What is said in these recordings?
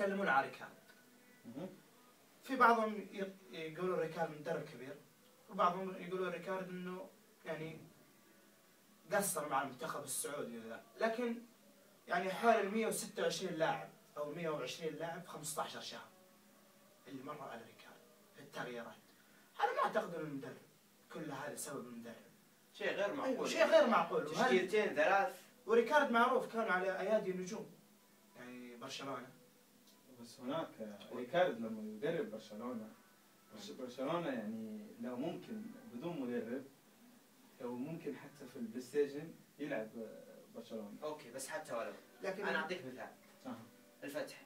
يتكلمون على ريكارد. في بعضهم يقولون ريكارد مدرب كبير، وبعضهم يقولون ريكارد انه يعني قصر مع المنتخب السعودي وذا، لكن يعني حوالي 126 لاعب او 120 لاعب في 15 شهر اللي مروا على ريكارد في التغييرات. انا ما اعتقد انه المدرب كل هذا سبب المدرب. شيء غير معقول. أيوة شيء غير معقول. تشكيلتين ثلاث. وريكارد معروف كان على ايادي نجوم يعني برشلونه. بس هناك ريكارد لما يدرب برشلونه يعني لو ممكن بدون مدرب، لو ممكن حتى في البلاي ستيشن يلعب برشلونه. اوكي بس حتى ولو، لكن انا اعطيك مثال. الفتح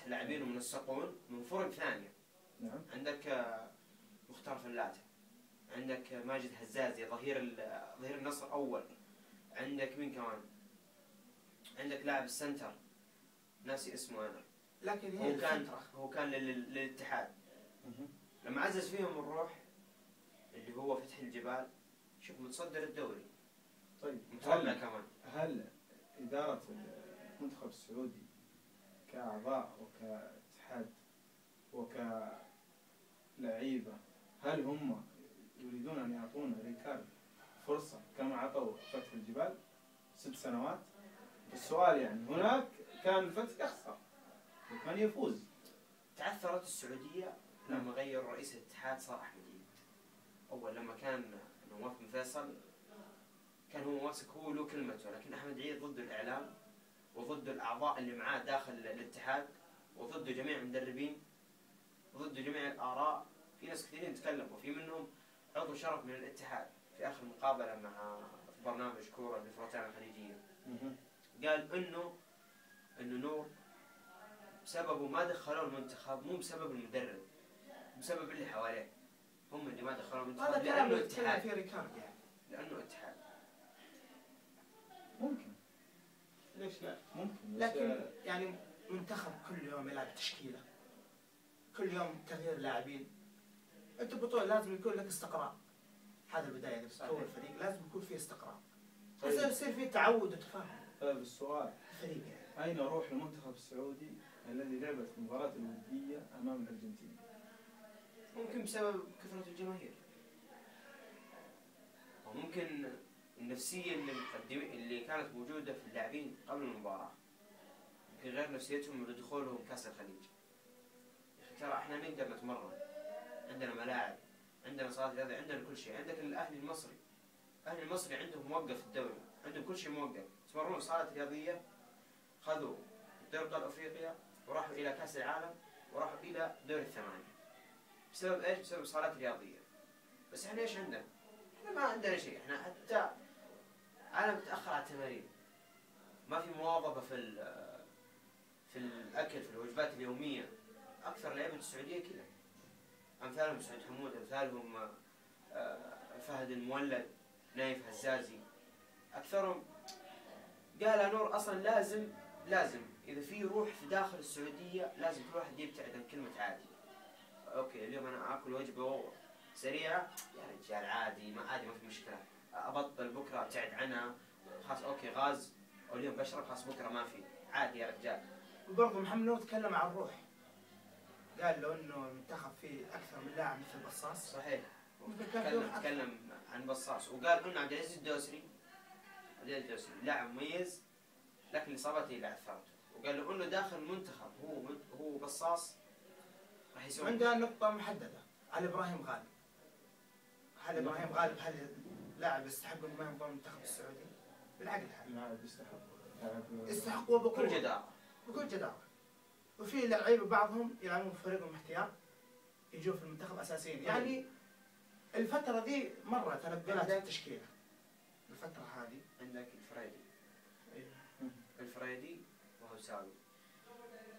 لاعبين منسقون من فرق ثانيه. نعم. عندك مختار فلاتة، عندك ماجد هزازي ظهير النصر اول، عندك مين كمان؟ عندك لاعب السنتر ناسي اسمه انا، لكن هي هو كان للاتحاد. لما عزز فيهم الروح اللي هو فتح الجبال، شوف متصدر الدوري. طيب متربع كمان. هل إدارة المنتخب السعودي كأعضاء وكاتحاد وكلعيبة هل هم يريدون أن يعطون ريكارد فرصة كما عطوا فتح الجبال 6 سنوات؟ السؤال يعني هناك كان الفتح يخسر وكان يفوز. تعثرت السعودية لما غير رئيس الاتحاد صار أحمد عيد. أول لما كان نواف بن فيصل كان هو ماسك هو له كلمته، لكن أحمد عيد ضد الإعلام وضد الأعضاء اللي معاه داخل الاتحاد وضد جميع المدربين وضد جميع الآراء. في ناس كثيرين تكلموا، وفي منهم عضو شرف من الاتحاد في آخر مقابلة مع برنامج كورة للفرقتين الخليجية. قال إنه نور بسببه ما دخلوا المنتخب مو بسبب المدرب، بسبب اللي حواليه، هم اللي ما دخلوا المنتخب. هذا كلام يتكلم في ريكارد يعني. لأنه اتحاد. ممكن. ليش لا؟ ممكن. لكن يعني منتخب كل يوم يلعب تشكيلة، كل يوم تغيير لاعبين. أنت بطولة لازم يكون لك استقرار. هذا البداية إذا بتطور الفريق لازم يكون فيه استقرار. لازم يصير فيه تعود وتفاهم. طيب السؤال الفريق يعني. أين روح المنتخب السعودي الذي لعب في المباراة الودية أمام الأرجنتين؟ ممكن بسبب كثرة الجماهير، وممكن النفسية اللي كانت موجودة في اللاعبين قبل المباراة، يمكن غير نفسيتهم لدخولهم كأس الخليج. يا أخي ترى احنا نقدر نتمرن، عندنا ملاعب، عندنا صالات رياضية، عندنا كل شيء. عندك الأهلي المصري عندهم موقف الدوري، عندهم كل شيء موقف، يتمرنون صالات رياضية، خذوا دوري أبطال أفريقيا وراحوا إلى كأس العالم وراحوا إلى دور الثمانية. بسبب إيش؟ بسبب صالات رياضية. بس إحنا إيش عندنا؟ إحنا ما عندنا شيء. إحنا حتى عالم تأخر على التمارين، ما في مواظبة في الأكل، في الوجبات اليومية. أكثر لعيبة السعودية كذا، أمثالهم سعود حمود، أمثالهم فهد المولد، نايف هزازي، أكثرهم. قال نور أصلا لازم إذا في روح في داخل السعودية لازم كل واحد يبتعد عن كلمة عادي. أوكي اليوم أنا آكل وجبة سريعة، يا رجال عادي، ما في مشكلة. أبطل بكرة أبتعد عنها، خلاص أوكي غاز، واليوم بشرب خلاص بكرة ما في، عادي يا رجال. وبرضه محمد نور تكلم عن الروح، قال له إنه المنتخب فيه أكثر من لاعب مثل بصاص. صحيح. تكلم عن بصاص، وقال إنه عبد العزيز الدوسري لاعب مميز، لكن الإصابات هي اللي عثرته. وقال له إنه داخل المنتخب هو بصاص راح يسوي. عندها نقطة محددة على إبراهيم غالب. هل إبراهيم غالب لاعب يستحق إنه ما ينضم المنتخب السعودي؟ بالعقل هذا. لاعب يستحق وبقوة. بكل جدارة. وفي لعيبة بعضهم يلعبون في فريقهم احتياط يجوا في المنتخب أساسيين. يعني الفترة ذي مرة تنقلت التشكيلة. الفترة هذه عندك الفريدي وهو ساوي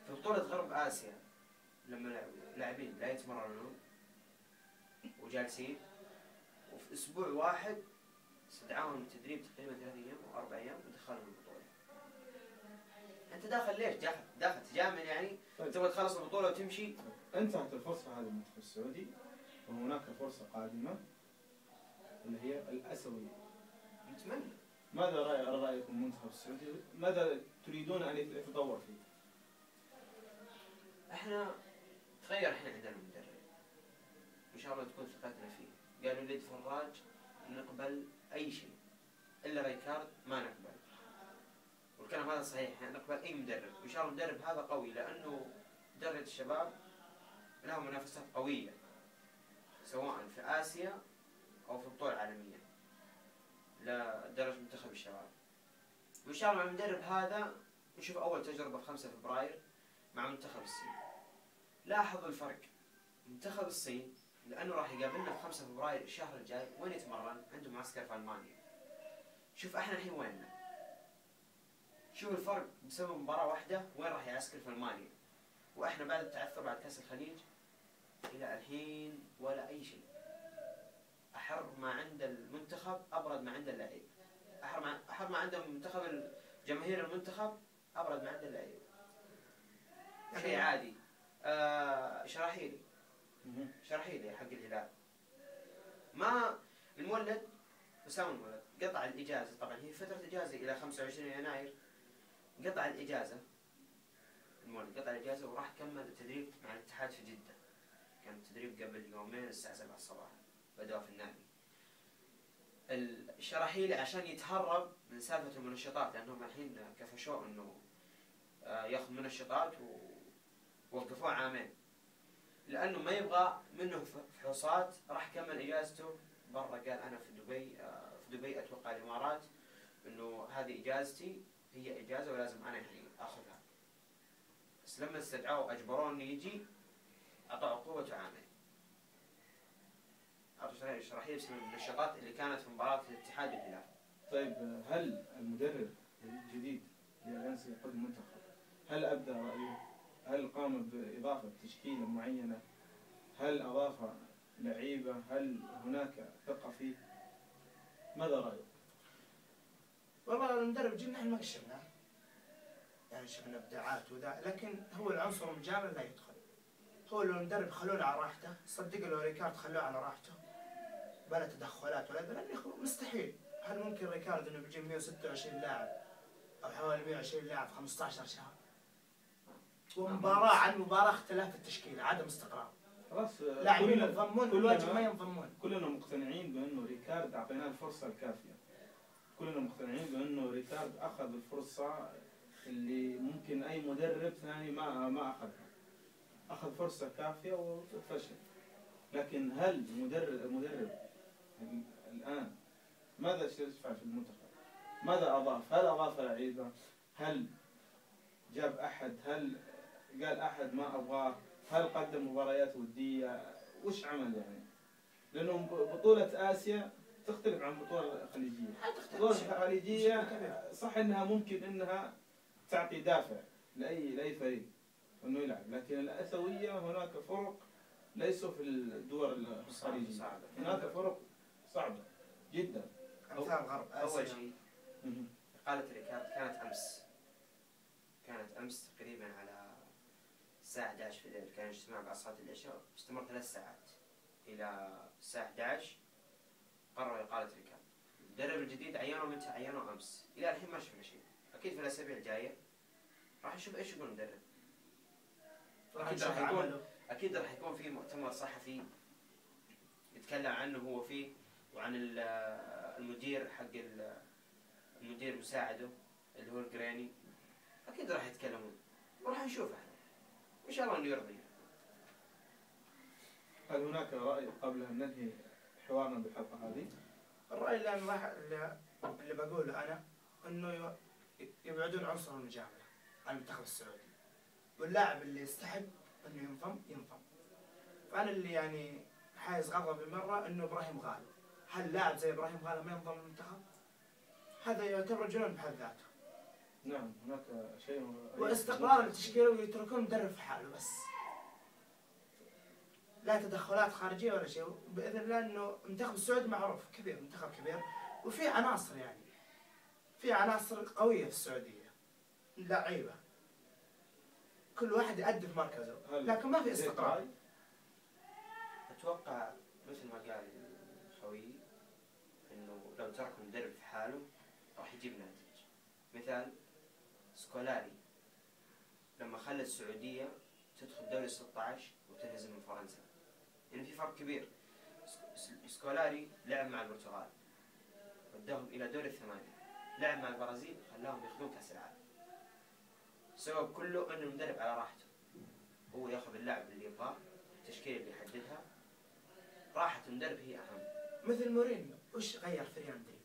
في بطولة غرب آسيا، لما لاعبين لا يتمرنون وجالسين، وفي أسبوع واحد استدعاهم التدريب تقريبا 3 أيام أو 4 أيام ودخلهم البطولة. أنت داخل ليش؟ داخل تجامل يعني؟ تبغى تخلص البطولة وتمشي؟ انتهت الفرصة هذه للمنتخب السعودي، وهناك فرصة قادمة اللي هي الأسيوية. نتمنى. ماذا رأيكم المنتخب السعودي؟ ماذا تريدون أن يتطور فيه؟ احنا تغير الحين عندنا المدرب، ان شاء الله تكون ثقتنا فيه. قالوا لي فراج نقبل اي شيء الا ريكارد ما نقبل، والكلام هذا صحيح، احنا نقبل اي مدرب، وان شاء الله المدرب هذا قوي، لانه مدرب الشباب لهم منافسات قويه سواء في اسيا او في البطوله العالميه لدرجه منتخب الشباب. وان شاء الله مع المدرب هذا نشوف اول تجربه في 5 فبراير مع منتخب الصين. لاحظوا الفرق، منتخب الصين لانه راح يقابلنا في 5 فبراير الشهر الجاي، وين يتمرن؟ عنده معسكر في المانيا. شوف احنا الحين ويننا، شوف الفرق بسبب مباراه واحده وين راح يعسكر في المانيا، واحنا بعد التعثر بعد كاس الخليج الى الحين ولا اي شيء. احر ما عند المنتخب ابرد ما عند اللعيبه، احر ما عند المنتخب جماهير المنتخب ابرد ما عند اللعيبه. شيء عادي. شرحيلي حق الهلال، ما المولد وسام المولد قطع الاجازه، طبعا هي فتره اجازه الى 25 يناير، قطع الاجازه المولد قطع الاجازه وراح كمل التدريب مع الاتحاد في جده. كان التدريب قبل يومين الساعه 7 الصباح بدأوا في النادي. الشراحيلي عشان يتهرب من سالفه المنشطات، لانهم الحين كفشوه انه ياخذ منشطات ووقفوه عامين، لانه ما يبغى منه فحوصات. راح كمل اجازته برا، قال انا في دبي اتوقع الامارات، انه هذه اجازتي، هي اجازه ولازم انا يعني اخذها. بس لما استدعوه اجبروه انه يجي، اعطوه عقوبه عامين. اعطوا شرحيه بسبب المنشطات اللي كانت في مباراه الاتحاد والهلال. طيب هل المدرب الجديد للأنسي يقود المنتخب هل أبدى رأيه؟ هل قام بإضافة تشكيلة معينة؟ هل أضاف لعيبة؟ هل هناك ثقة فيه؟ ماذا رأيك؟ والله المدرب الجديد نحن ما شفناه، يعني شفنا ابداعات وذا، لكن هو العنصر المجامل لا يدخل. هو لو المدرب خلوه على راحته، صدق لو ريكارد خلوه على راحته بلا تدخلات ولا بلا مستحيل. هل ممكن ريكارد انه بيجيب 126 لاعب او حوالي 120 لاعب في 15 شهر؟ ومباراة عن مباراة اختلاف التشكيلة، عدم استقرار. خلاص لاعبين ينضمون والواجب ما ينضمون. كلنا مقتنعين بأنه ريكارد أعطيناه الفرصة الكافية. كلنا مقتنعين بأنه ريكارد أخذ الفرصة اللي ممكن أي مدرب ثاني ما أخذها. أخذ فرصة كافية وفشل. لكن هل المدرب الآن ماذا يفعل في المنتخب؟ ماذا أضاف؟ هل أضاف لعيبة؟ هل جاب أحد؟ هل قال أحد ما أبغاه؟ هل قدم مباريات ودية؟ وش عمل يعني؟ لأنه بطولة آسيا تختلف عن بطولة الخليجية. البطولة الخليجية صح إنها ممكن إنها تعطي دافع لأي فريق إنه يلعب، لكن الآسيوية هناك فرق ليسوا في الدول الخليجية. هناك فرق صعبة جدا. أمثال غرب آسيا. أول شيء قالت ريكارد كانت أمس تقريبا على الساعة 11 في الليل، كان اجتماع بعد صلاة العشاء استمر 3 ساعات إلى الساعة 11. قرروا إقالة ريكارد. المدرب الجديد عينوا متى؟ عينوا أمس، إلى الحين ما شفنا شيء. أكيد في الأسابيع الجاية راح نشوف إيش يقول المدرب. أكيد راح يكون في مؤتمر صحفي يتكلم عنه هو فيه، وعن المدير حق المدير مساعده اللي هو الجريني. أكيد راح يتكلمون وراح نشوف احنا، وإن شاء الله إنه يرضي. هل هناك رأي قبل أن ننهي حوارنا بالحلقة هذه؟ الرأي اللي بقوله أنا إنه يبعدون عنصر المجاملة عن المنتخب السعودي، واللاعب اللي يستحق إنه ينضم. فأنا اللي يعني حايز غضبي مرة إنه إبراهيم غالب. هل لاعب زي إبراهيم غالب ما ينضم للمنتخب؟ هذا يعتبر جنون بحد ذاته. نعم هناك شيء. واستقرار التشكيلة ويتركون مدرب في حاله بس. لا تدخلات خارجية ولا شيء. بإذن الله إنه المنتخب السعودي معروف كبير، منتخب كبير وفي عناصر، يعني في عناصر قوية في السعودية، لعيبة كل واحد يؤدي في مركزه، لكن ما في استقرار. أتوقع مثل ما قال خوي إنه لو ترك المدرب في حاله راح يجيب نتائج. مثال سكولاري لما خلى السعودية تدخل دوري 16 وتنهزم من فرنسا. يعني في فرق كبير. سكولاري لعب مع البرتغال وداهم إلى دور الثمانية، لعب مع البرازيل خلاهم ياخذون كأس العالم. السبب كله أنه المدرب على راحته، هو ياخذ اللاعب اللي يبغاه، التشكيلة اللي يحددها، راحة المدرب هي أهم. مثل مورينيو وش غير في ريال مدريد؟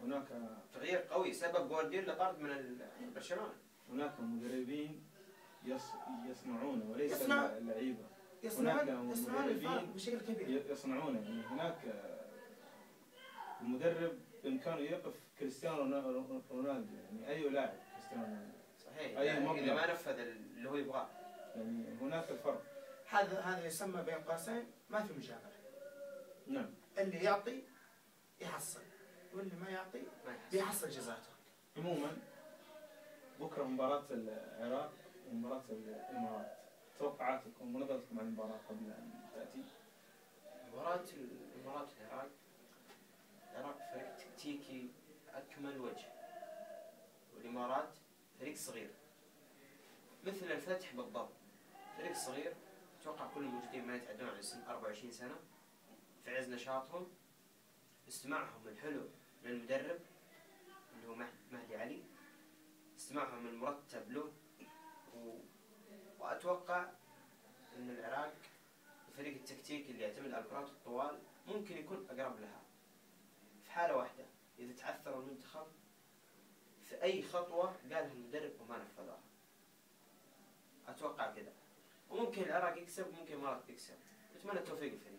هناك تغيير قوي سبب جوارديولا طرد من برشلونة. هناك مدربين يصنعون وليس يصنع. اللعيبة. يصنعون الفرق بشكل كبير. يصنعون يعني هناك المدرب بإمكانه يقف كريستيانو رونالدو، يعني أي لاعب كريستيانو رونالدو. صحيح. أي يعني إذا مبلغ. ما نفذ اللي هو يبغاه. يعني هناك الفرق. هذا يسمى بين قوسين ما في مجاملة. نعم. اللي يعطي يحصل، واللي ما يعطي ما يحصل. بيحصل جزاته. عموما بكرة مباراة العراق ومباراة الإمارات، توقعاتكم ونظرتكم عن المباراة قبل أن تأتي؟ مباراة الإمارات والعراق، العراق فريق تكتيكي أكمل وجه، والإمارات فريق صغير مثل الفتح بالضبط. فريق صغير، أتوقع كل الموجودين ما يتعدون عن سن 24 سنة، في عز نشاطهم، استماعهم الحلو للمدرب اللي هو مهدي علي، استماعهم المرتب له، وأتوقع أن العراق الفريق التكتيكي اللي يعتمد على الكرات الطوال ممكن يكون أقرب لها، في حالة واحدة إذا تعثر المنتخب في أي خطوة قالها المدرب وما نفذها. أتوقع كذا، وممكن العراق يكسب وممكن الإمارات تكسب. أتمنى التوفيق للفريقين.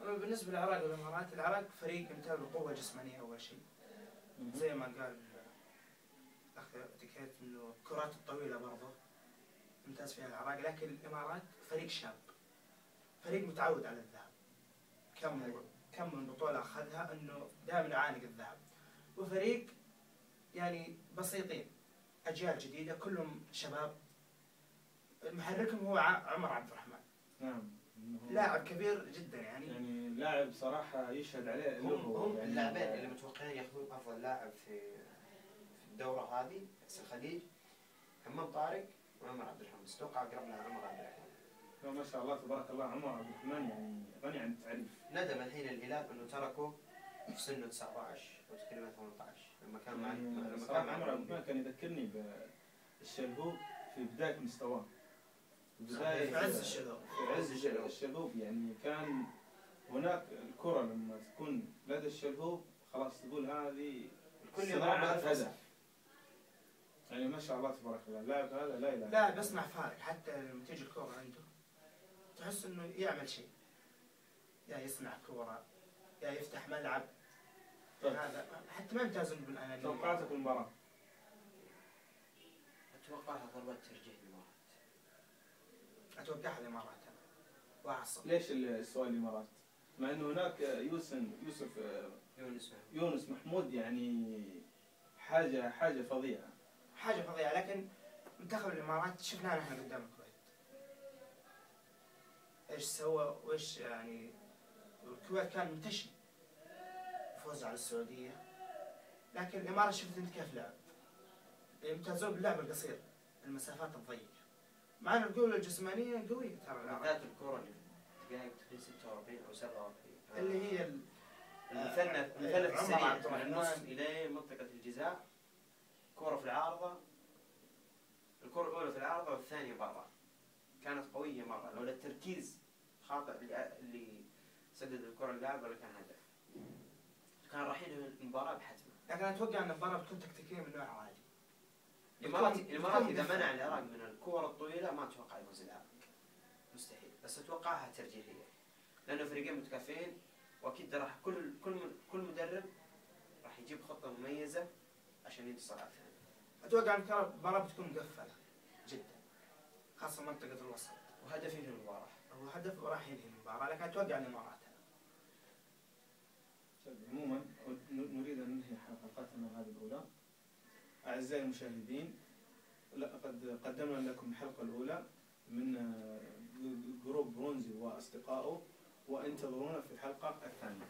أما بالنسبة للعراق والإمارات، العراق فريق يمتاز بقوة جسمانية أول شيء، زي ما قال الأخ تكيت إنه الكرات الطويلة برضه ممتاز فيها العراق، لكن الإمارات فريق شاب، فريق متعود على الذهب. كم من بطولة أخذها إنه دائما يعانق الذهب، وفريق يعني بسيطين، أجيال جديدة كلهم شباب. محركهم هو عمر عبد الرحمن. نعم. لاعب كبير جدا يعني لاعب صراحة يشهد عليه هم يعني اللاعبين اللي متوقعين ياخذون أفضل لاعب في الدورة هذه كأس الخليج، حمام طارق وعمر عبد الرحمن. أتوقع أقرب لها عمر عبد الرحمن. ما شاء الله تبارك الله. عمر عبد الرحمن يعني غني عن التعريف. ندم الحين الهلال انه تركه في سنه 19 او تقريبا 18 لما كان مع عمر عبد الرحمن كان يذكرني بالشلهوب في بداية مستواه. في عز الشلهوب. في عز الشلهوب يعني كان هناك الكرة لما تكون لدى الشلهوب خلاص تقول هذه صناعة هدف. يعني ما شاء الله تبارك الله اللاعب هذا لا إله. لاعب يصنع فارق، حتى لما تيجي الكرة عنده تحس انه يعمل شيء، يا يصنع كرة يا يفتح ملعب. طيب. هذا حتى ما يمتازون بالانانية. توقعاتك المباراة؟ اتوقعها ضربات ترجيح الامارات. اتوقعها الامارات 1-0. ليش السؤال الامارات؟ مع انه هناك يونس محمود يعني حاجة فظيعة. حاجة فظيعة، لكن منتخب الامارات شفناه نحن قدام الكويت ايش سوى وايش يعني. الكويت كان منتشي فوز على السعودية، لكن الامارات شفت انت كيف لعب، يمتازون باللعب القصير، المسافات الضيقة، مع ان القوة الجسمانية قوية ترى. بالذات الكرة اللي تلقاها تقريبا 46 او 47 اللي هي المثلث السريع من النص الى منطقة الجزاء، كرة في العارضة، الكرة الأولى في العارضة والثانية برا، كانت قوية مرة. لولا التركيز خاطئ اللي سدد الكرة اللاعب ولا كان هدف، كان رايحين المباراة بحتمه. لكن اتوقع ان المباراة بتكون تكتيكية من نوع عالي. الامارات اذا منع العراق من الكور الطويلة ما اتوقع يفوز العراق، مستحيل. بس اتوقعها ترجيحية، لانه فريقين متكافئين، واكيد راح كل مدرب راح يجيب خطة مميزة عشان ينتصر على الثاني. اتوقع ان المباراة بتكون مقفلة جدا، خاصة منطقة الوسط، وهدف ينهي المباراة. هو هدف راح ينهي المباراة، لكن اتوقع الامارات. عموما نريد ان ننهي حلقتنا هذه الاولى. اعزائي المشاهدين، قد قدمنا لكم الحلقة الاولى من جروب برونزي واصدقائه، وانتظرونا في الحلقة الثانية.